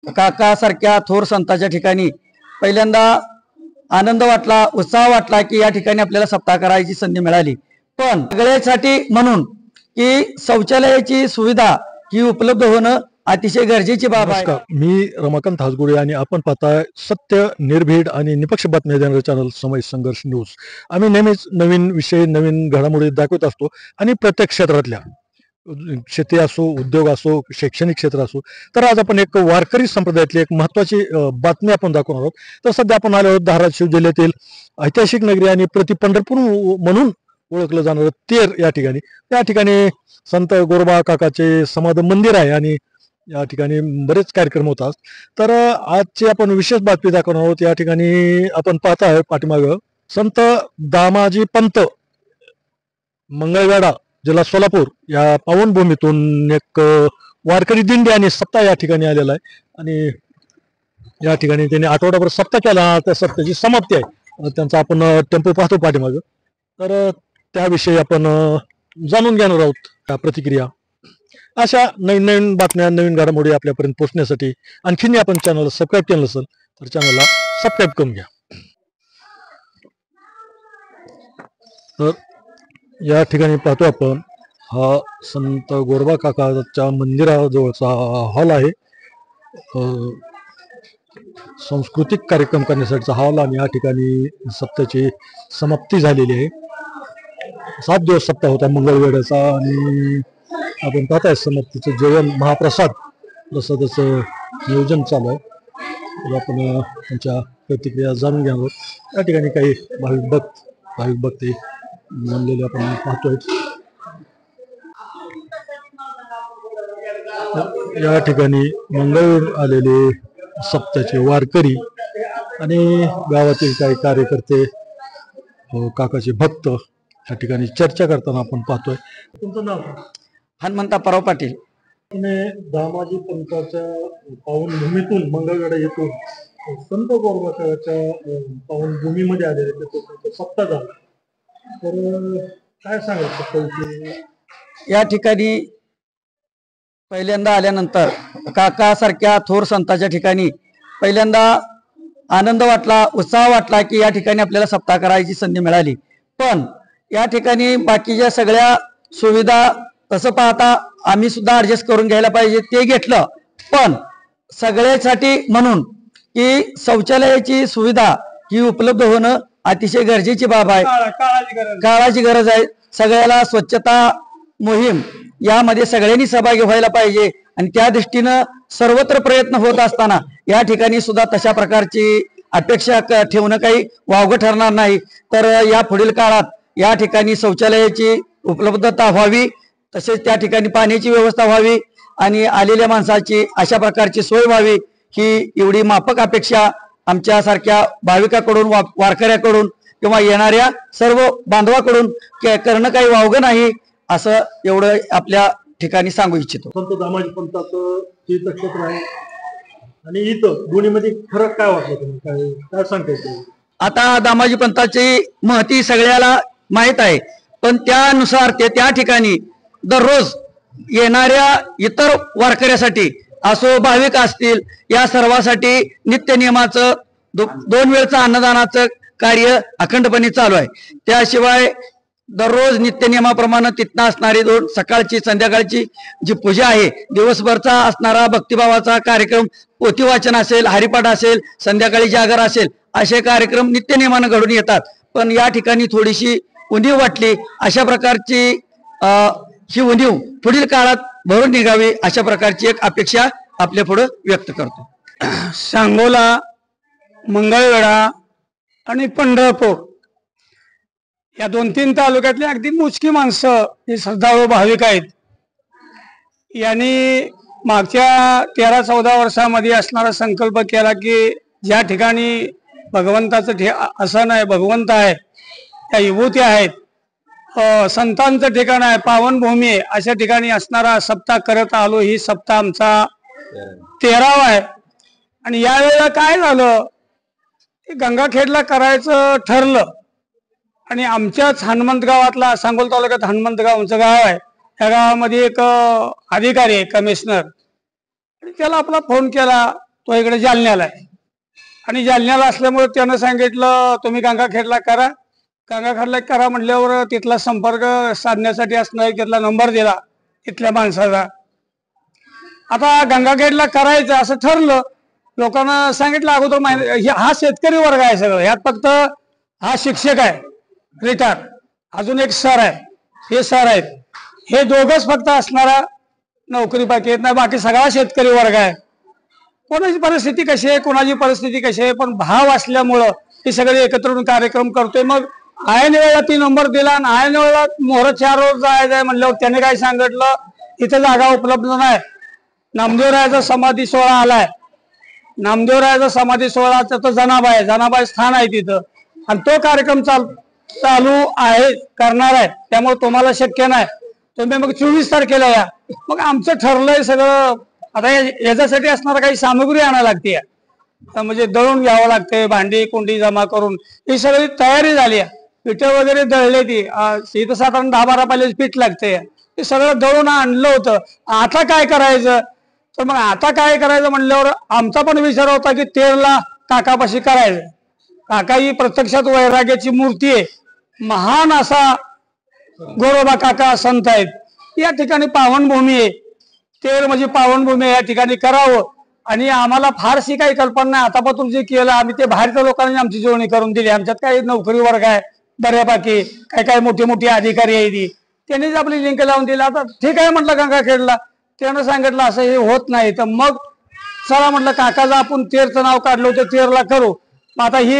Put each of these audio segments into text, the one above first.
काका सारख्या थोर संतांच्या ठिकाणी पहिल्यांदा आनंद वाटला, उत्साह वाटला की या ठिकाणी आपल्याला सप्ताह करायची संधी मिळाली। पण सगळ्यासाठी म्हणून की शौचालयाची सुविधा ही उपलब्ध होणं अतिशय गरजेची बाब आहे। मी रमाकांत हासगुडे आणि आपण पाहताय सत्य, निर्भीड आणि निपक्ष बातम्या देणारे चॅनल समय संघर्ष न्यूज। आम्ही नेहमीच नवीन विषय, नवीन घडामोडी दाखवत असतो आणि प्रत्येक क्षेत्रातल्या, शेती असो, उद्योग असो, शैक्षणिक क्षेत्र असो। तर आज आपण एक वारकरी संप्रदायातली एक महत्वाची बातमी आपण दाखवणार आहोत। तर सध्या आपण आलो आहोत धाराशिव जिल्ह्यातील ऐतिहासिक नगरी आणि प्रति पंढरपूर म्हणून ओळखलं जाणारं तेर या ठिकाणी। त्या ठिकाणी संत गोरोबा काकाचे समाधी मंदिर आहे आणि या ठिकाणी बरेच कार्यक्रम होतात। तर आजची आपण विशेष बातमी दाखवणार आहोत। या ठिकाणी आपण पाहताय पाठीमागं संत दामाजी पंत मंगळवेढा जिल्हा सोलापूर या पावनभूमीतून एक वारकरी दिंडी आणि सप्ताह या ठिकाणी आलेला आहे आणि या ठिकाणी त्यांनी आठवडाभर सप्ताह केला। त्या सप्ताहाची समाप्ती आहे। त्यांचा आपण टेम्पो पाहतो पाठीमागं, तर त्याविषयी आपण जाणून घेणार आहोत त्या प्रतिक्रिया। अशा नवीन नवीन बातम्या, नवीन घडामोडी आपल्यापर्यंत पोहोचण्यासाठी आणखीन आपण चॅनलला सबस्क्राईब केलं नसेल तर चॅनलला सबस्क्राईब करून घ्या। तर या ठिकाणी पाहतो आपण हा संत गोरोबा काकाच्या मंदिराजवळचा हॉल आहे। सांस्कृतिक कार्यक्रम करण्यासाठीचा हॉल आणि या ठिकाणी सप्ताहाची समाप्ती झालेली आहे। 7 दिवस सप्ताह होता मंगळवेढ्याचा आणि आपण पाहताय समाप्तीचं जेवण, महाप्रसाद प्रसादाचं नियोजन चालू आहे। तर आपण त्यांच्या प्रतिक्रिया जाणून घ्यावं। या ठिकाणी काही भाविक भक्त जमलेले आपण पाहतोय। या ठिकाणी मंगळवेढ आलेले सप्ताहाचे वारकरी आणि गावातील काही कार्यकर्ते, काकाचे भक्त या ठिकाणी चर्चा करताना आपण पाहतोय। तुमचं नाव? हनुमंतराव पाटील। दामाजी पंताच्या पावनभूमीतून मंगळवेढा येथून संत गोरोबाच्या पावनभूमीमध्ये आलेले सप्ताह झाला, तर काय सांगाल सप्ताहाविषयी? या ठिकाणी पहिल्यांदा आल्यानंतर काका सारख्या थोर संतांच्या ठिकाणी पहिल्यांदा आनंद वाटला, उत्साह वाटला की या ठिकाणी आपल्याला सप्ताह करायची संधी मिळाली। पण या ठिकाणी बाकीच्या सगळ्या सुविधा तसं पाहता आम्ही सुद्धा ऍडजस्ट करून घ्यायला पाहिजे, ते घेतलं। पण सगळ्यासाठी म्हणून की शौचालयाची सुविधा ही उपलब्ध होणं अतिशय गरजेची बाब आहे, काळाची गरज आहे। सगळ्याला स्वच्छता मोहीम यामध्ये सगळ्यांनी सहभागी व्हायला पाहिजे आणि त्या दृष्टीनं सर्वत्र प्रयत्न होत असताना या ठिकाणी सुद्धा तशा प्रकारची अपेक्षा ठेवणं काही वावगं ठरणार नाही। तर या पुढील काळात या ठिकाणी शौचालयाची उपलब्धता व्हावी, तसेच त्या ठिकाणी पाण्याची व्यवस्था व्हावी आणि आलेल्या माणसाची अशा प्रकारची सोय व्हावी, ही एवढी माफक अपेक्षा आमच्या सारख्या भाविकाकडून, वारकऱ्याकडून किंवा येणाऱ्या सर्व बांधवाकडून करणं काही वावगं नाही, असं एवढं आपल्या ठिकाणी सांगू इच्छितो। संत दामाजी पंताचं तीर्थक्षेत्र आहे आणि इथं दोन्हीमध्ये फरक काय वाटलं तुम्ही? काय सांगता येईल? आता दामाजी पंताची महती सगळ्याला माहीत आहे, पण त्यानुसार ते त्या ठिकाणी दररोज येणाऱ्या इतर वारकऱ्यासाठी असो, भाविक असतील, या सर्वांसाठी नित्य नियमाचं 2 वेळचं अन्नदानाचं कार्य अखंडपणे चालू आहे। त्याशिवाय दररोज नित्य नियमाप्रमाणे तिथनं असणारी 2 सकाळची संध्याकाळची जी पूजा आहे, दिवसभरचा असणारा भक्तिभावाचा कार्यक्रम, पोथी वाचन असेल, हरिपाठ असेल, संध्याकाळी जागर असेल, असे कार्यक्रम नित्य नियमानं घडून येतात। पण या ठिकाणी थोडीशी उणीव वाटली, अशा प्रकारची ही उणीव पुढील काळात भरून निघावी अशा प्रकारची एक अपेक्षा आपल्या पुढे व्यक्त करतो। सांगोला, मंगळवेढा आणि पंढरपूर या 2-3 तालुक्यातली अगदी मोजकी माणसं ही श्रद्धाळू भाविक आहेत। यांनी मागच्या 13-14 वर्षामध्ये असणारा संकल्प केला की ज्या ठिकाणी भगवंताचं असं नाही, भगवंत आहे, त्या विभूती आहेत, संतांचं ठिकाण आहे, पावनभूमी आहे, अशा ठिकाणी असणारा सप्ताह करत आलो। ही सप्ताह आमचा 13वा आहे आणि यावेळेला काय झालं, गंगाखेडला करायचं ठरलं आणि आमच्याच हनुमंत गावातला, सांगोला तालुक्यात हनुमंत गाव आमचं गाव आहे, त्या गावामध्ये एक अधिकारी आहे, कमिशनर, आणि त्याला आपला फोन केला तो इकडे जालन्याला आहे आणि जालन्याला असल्यामुळे त्यानं सांगितलं तुम्ही गंगाखेडला करा. गंगाखेडला करा म्हटल्यावर तिथला संपर्क साधण्यासाठी असणार एक तिथला नंबर दिला तिथल्या माणसाचा. आता गंगाखेडला करायचं असं ठरलं. लोकांना सांगितलं अगोदर हा शेतकरी वर्ग आहे सगळं. ह्यात फक्त हा शिक्षक आहे रिटायर, अजून एक सर आहे, हे सर आहेत, हे दोघच फक्त असणारा नोकरी बाकी येत नाही. बाकी सगळा शेतकरी वर्ग आहे. कोणाची परिस्थिती कशी आहे, कोणाची परिस्थिती कशी आहे, पण भाव असल्यामुळं हे सगळे एकत्र येऊन कार्यक्रम करतोय. मग ऐन वेळेला 3 नंबर दिला आणि ऐन वेळेला मोहर 4 रोज जायचं आहे म्हणल्यावर त्याने काय सांगितलं, इथं जागा उपलब्ध नाही. नामदेवरायाचा समाधी सोहळा आलाय, नामदेवरायाचा समाधी सोहळा तर जनाबाई स्थान आहे तिथं आणि तो कार्यक्रम चालू आहे, करणार आहे. त्यामुळे तुम्हाला शक्य नाही, तुम्ही मग 24 तारखेला या. मग आमचं ठरलंय सगळं. आता याच्यासाठी असणारा काही सामग्री आणायला लागते, म्हणजे दळून घ्यावं लागते, भांडी कुंडी जमा करून ही सगळी तयारी झाली आहे. पिठं वगैरे दळले ती इथं साधारण 10-12 पाहिजे पीठ लागते. ते सगळं दळून आणलं होतं. आता काय करायचं, तर मग आता काय करायचं म्हणल्यावर आमचा पण विचार होता की 13ला काकापाशी करायचं. काका ही प्रत्यक्षात वैराग्याची मूर्ती आहे. महान असा गोरोबा काका संत आहेत. या ठिकाणी पावनभूमी आहे, तेर म्हणजे पावनभूमी या ठिकाणी करावं. आणि आम्हाला फारशी काही कल्पना नाही. आतापासून जे केलं आम्ही ते बाहेरच्या लोकांनी आमची जोडणी करून दिली. आमच्यात काही नोकरी वर्ग आहे बऱ्यापैकी, काही मोठे अधिकारी आहे, त्यांनीच आपली लिंक लावून दिली. आता ठीक आहे म्हटलं गंगाखेडला, त्यानं सांगितलं असं हे होत नाही. तर मग चला म्हटलं काकाचं आपण 13चं नाव काढलं होतं, 13ला करू. आता ही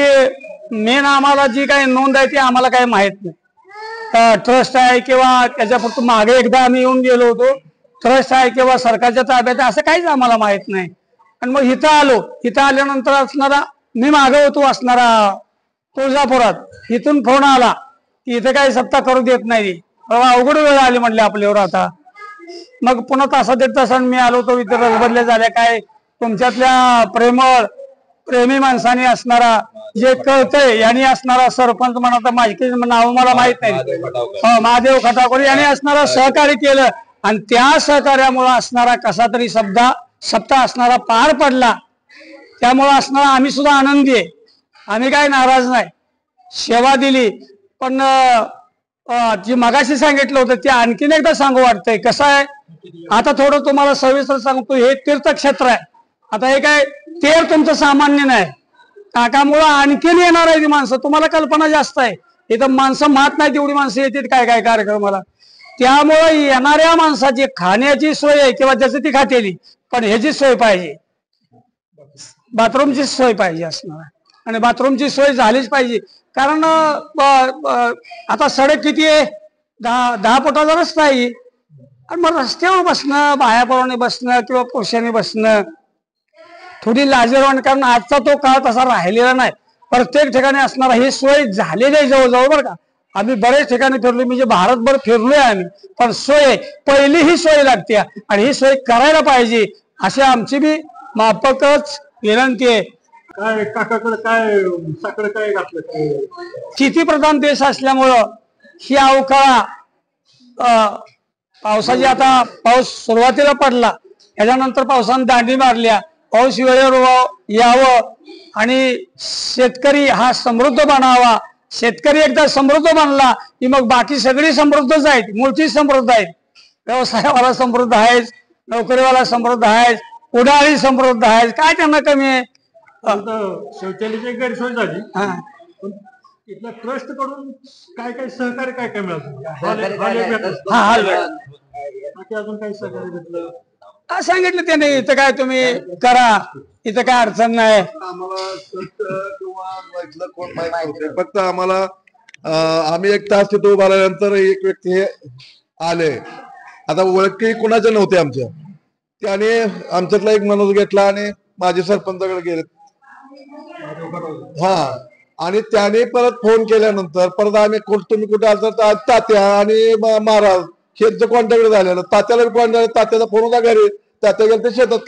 मेन आम्हाला जी काही नोंद आहे ती आम्हाला काही माहित नाही. ट्रस्ट आहे किंवा त्याच्या फक्त मागे एकदा आम्ही येऊन गेलो होतो, ट्रस्ट आहे किंवा सरकारच्या ताब्यात असं काहीच आम्हाला माहित नाही. आणि मग इथं आलो. इथं आल्यानंतर असणारा मी मागे होतो असणारा तुळजापुरात, इथून फोन आला की इथं काही सत्ता करू देत नाही, अवघड वेळ आली म्हणले आपल्यावर आता. मग पुन्हा तासा 1.5 तासांनी मी आलो तो इतर रसबदल्या झाल्या. काय तुमच्यातल्या प्रेमी माणसाने असणारा जे कळतंय यांनी असणारा सरपंच म्हणा, माझी नाव मला माहित नाही, महादेव खटाकोर यांनी असणारा सहकार्य केलं आणि त्या सहकार्यामुळे असणारा कसा तरी सप्ताह असणारा पार पडला. त्यामुळे असणारा आम्ही सुद्धा आनंदी आहे, आम्ही काय नाराज नाही. सेवा दिली. पण जी मगाशी सांगितलं होतं ते आणखीन एकदा सांगू वाटतंय. कसं आहे, आता थोडं तुम्हाला सविस्तर सांगतो. हे तीर्थक्षेत्र आहे. आता हे काय तेर तुमचं सामान्य नाही, काकामुळं आणखीन येणार आहे ती माणसं. तुम्हाला कल्पना जास्त आहे, इथं माणसं मात नाही तेवढी माणसं येतात काय कार्यक्रमाला. त्यामुळं येणाऱ्या माणसाची खाण्याची सोय आहे किंवा ज्याची ती खातेली, पण ह्याची सोय पाहिजे, बाथरूमची सोय पाहिजे असणार. आणि बाथरूमची सोय झालीच पाहिजे. कारण आता सडक किती आहे, 10 फुटाचा रस्ता आहे. आणि मग रस्त्यावर बसणं, बायापोराने बसणं किंवा पुरुषांनी बसणं थोडी लाजरवाण. कारण आजचा तो काळ तसा राहिलेला नाही. प्रत्येक ठिकाणी असणारा ही सोय झालेली आहे जवळजवळ बरं का. आम्ही बरेच ठिकाणी फिरलो, म्हणजे भारतभर फिरलोय आम्ही. पण सोय पहिली ही सोय लागते आणि ही सोय करायला पाहिजे अशी आमची बी माफकच विनंती आहे. काय काकाकडे काय साकडे काय घातलं काय? शेतीप्रधान देश असल्यामुळं ही अवकाळा पावसाची आता पाऊस सुरुवातीला पडला, त्याच्यानंतर पावसाने दांडी मारल्या. पाऊस वेळेवर यावं आणि शेतकरी हा समृद्ध बनावा. शेतकरी एकदा समृद्ध बनला की मग बाकी सगळी समृद्धच आहेत, मूळची समृद्ध आहेत. व्यवसायावाला समृद्ध आहेच, नोकरीवाला समृद्ध आहेच, उडाळी समृद्ध आहेच. काय त्यांना कमी आहे? शौचालयाची गैरसोय झाली. इथल्या ट्रस्ट कडून काय काय सहकार्य काय मिळालं? अजून काही सहकार्य भेटलं? सांगितलं त्याने इथं काय तुम्ही करा, इथं काय अडचण नाही. आम्हाला किंवा कोण माहित नव्हते. फक्त आम्हाला आम्ही 1 तास तिथे उभा राहिल्यानंतर एक व्यक्ती आले. आता ओळखी कुणाच्या नव्हते आमच्या. त्याने आमच्यातला एक माणूस घेतला आणि माझे सरपंचाकडे गेले. हा, आणि त्याने परत फोन केल्यानंतर परत आम्ही तुम्ही कुठे आलं तर तात्या आणि महाराज हेच कॉन्टॅक्ट झालेलं. तात्याला कॉन्टॅक्ट, तात्याचा फोन होता घरी, तात्या गेले ते शेतात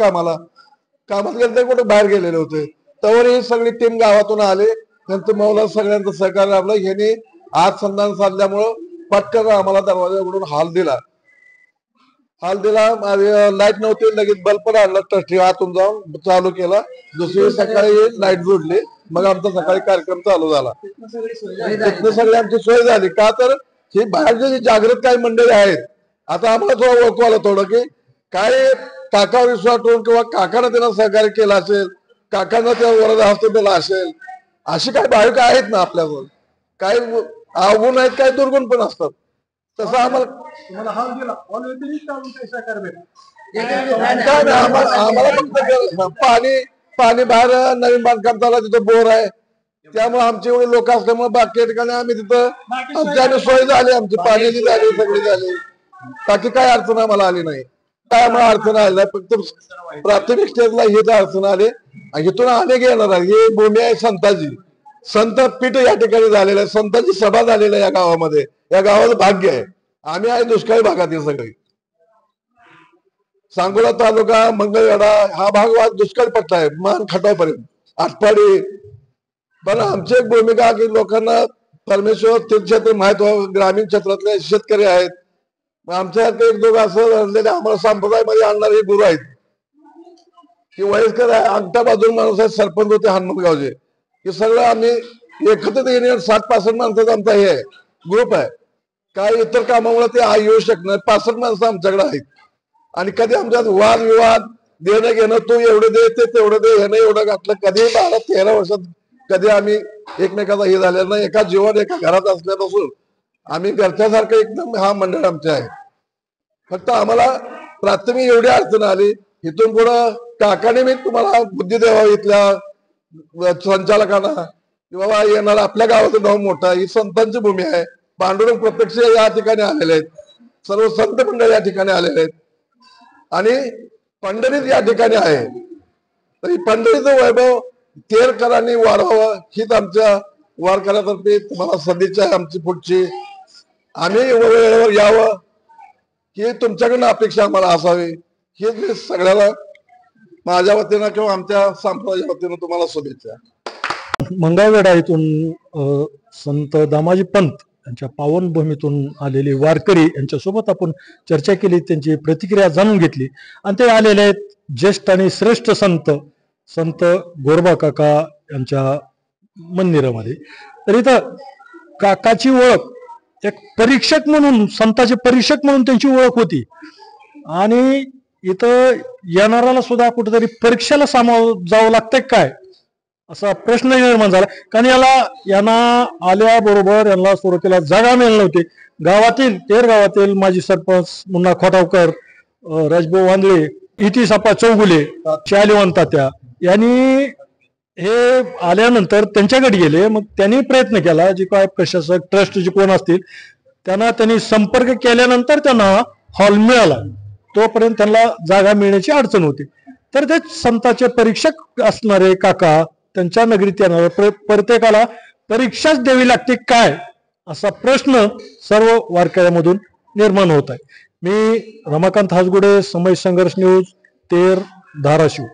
कामात गेले ते कुठे बाहेर गेलेले होते. तर ही सगळी टीम गावातून आले. नंतर मला सगळ्यांचं सहकार्य लाभलं. ह्याने आज संधान साधल्यामुळं पटकन आम्हाला दरवाजा उघडून हाल दिला. हाल दिला. लाईट नव्हती, लगेच बल्ब पण आणला, ट्रस्टी आतून जाऊन चालू केला. दुसरी सकाळी लाईट जोडली, मग आमचा सकाळी कार्यक्रम चालू झाला. तिथनं सगळी आमची सोय झाली. का तर ही बाहेरचे जे जागृत काही मंडळी आहेत, आता आम्हाला थोडं ओळखू आलं थोडं की काय काकावर विश्वास ठेवून किंवा काकानं त्यांना सहकार्य केलं असेल, काकांना त्या वरद हस्त दिला असेल, अशी काही भाविक आहेत ना आपल्यावर. काही अवगुण आहेत, काही दुर्गुण पण असतात. तसं आम्हाला पाणी बाहेर नवीन बांधकाम चालू आहे, तिथं बोर आहे, त्यामुळे आमची एवढी लोक असल्यामुळे बाकी ठिकाणी आम्ही तिथं आमची सोय झाली, आमची पाण्याची झाली, सगळी झाली. बाकी काय अडचण आम्हाला आली नाही. काय आम्हाला अडचण आली नाही. फक्त प्राथमिक स्टेजला हेच अडचण आली. इथून अनेक येणार आहे. ही भूमी आहे संतांची, संत पीठ या ठिकाणी झालेलं आहे, संतांची सभा झालेली आहे या गावामध्ये. या गावाचं भाग्य आहे. आम्ही आहे दुष्काळी भागातील सगळे. सांगोला तालुका, मंगळवेढा हा भाग दुष्काळी पट्टा आहे, मान खटावपर्यंत, आटपाडी. पण आमची एक भूमिका की लोकांना परमेश्वर तीर्थक्षेत्र माहित व्हावं. ग्रामीण क्षेत्रातले शेतकरी आहेत, आमच्यासारखे एक दोघं असं झालेले आम्हाला संप्रदायामध्ये आणणारे गुरु आहेत की वयस्कर आहे, अंगठा बाजून माणूस आहे, सरपंच होते हनुमतगावचे. हे सगळं आम्ही एकत्रित येणे 60-65 माणसाचा आमचा हे आहे, ग्रुप आहे. काय इतर कामामुळे ते येऊ शकणार. 65 माणसं आमच्याकडे आहेत. आणि कधी आमच्यात वाद विवाद, देणं घेणं, तू एवढं दे, ते तेवढं दे, ह्यानं एवढं घातलं, कधी 12-13 वर्षात कधी आम्ही एकमेकाचा हे झालेला नाही. एका जीवन एका घरात असल्यापासून आम्ही घरच्यासारखं एकदम हा मंडळ आमचा आहे. फक्त आम्हाला प्राथमिक एवढी अडचण आली. इथून पुढं काकाने मी तुम्हाला बुद्धी द्यावा इथल्या संचालकांना की बाबा येणार आपल्या गावाचं नाव मोठं, ही संतांची भूमी आहे. पांडुरंग प्रत्यक्ष या ठिकाणी आलेले आहेत, सर्व संत मंडळ या ठिकाणी आलेले आहेत, आणि पंढरीत या ठिकाणी आहे. तर ही पंढरीचं वैभव तेरकरांनी वाढवावं हीच आमच्या वारकऱ्यातर्फे तुम्हाला सदिच्छा आहे आमची पुढची. आम्ही वेळेवर यावं ही तुमच्याकडनं अपेक्षा आम्हाला असावी. हेच मी सगळ्याला माझ्या वतीनं किंवा आमच्या संप्रदायाच्या वतीनं तुम्हाला शुभेच्छा. मंगळवेढा इथून संत दामाजी पंत यांच्या पावनभूमीतून आलेले वारकरी यांच्यासोबत आपण चर्चा केली, त्यांची प्रतिक्रिया जाणून घेतली. आणि ते आलेले आहेत ज्येष्ठ आणि श्रेष्ठ संत गोरबा काका यांच्या मंदिरामध्ये. तर इथं काकाची ओळख एक परीक्षक म्हणून, संताचे परीक्षक म्हणून त्यांची ओळख होती. आणि इथं येणाऱ्याला सुद्धा कुठेतरी परीक्षेला सामोरं जावं लागतंय काय असा प्रश्न निर्माण झाला. कारण यांना आल्याबरोबर यांना सुरुवातीला जागा मिळाली नव्हती. गावातील तेर गावातील माजी सरपंच मुन्ना खोटावकर, राजभाऊ वांदळे, इटी सापा चौगुले, शालिवान तात्या यांनी हे आल्यानंतर त्यांच्याकडे गेले. मग त्यांनी प्रयत्न केला, जे काय प्रशासक ट्रस्ट जे कोण असतील त्यांनी संपर्क केल्यानंतर त्यांना हॉल मिळाला. तोपर्यंत त्यांना जागा मिळण्याची अडचण होती. तर ते संतांचे परीक्षक असणारे काका त्यांच्या नगरीत येणार, प्रत्येकाला परीक्षाच द्यावी लागते काय असा प्रश्न सर्व वारकऱ्यामधून निर्माण होत आहे. मी रमाकांत हासगुडे, समय संघर्ष न्यूज, तेर, धाराशिव.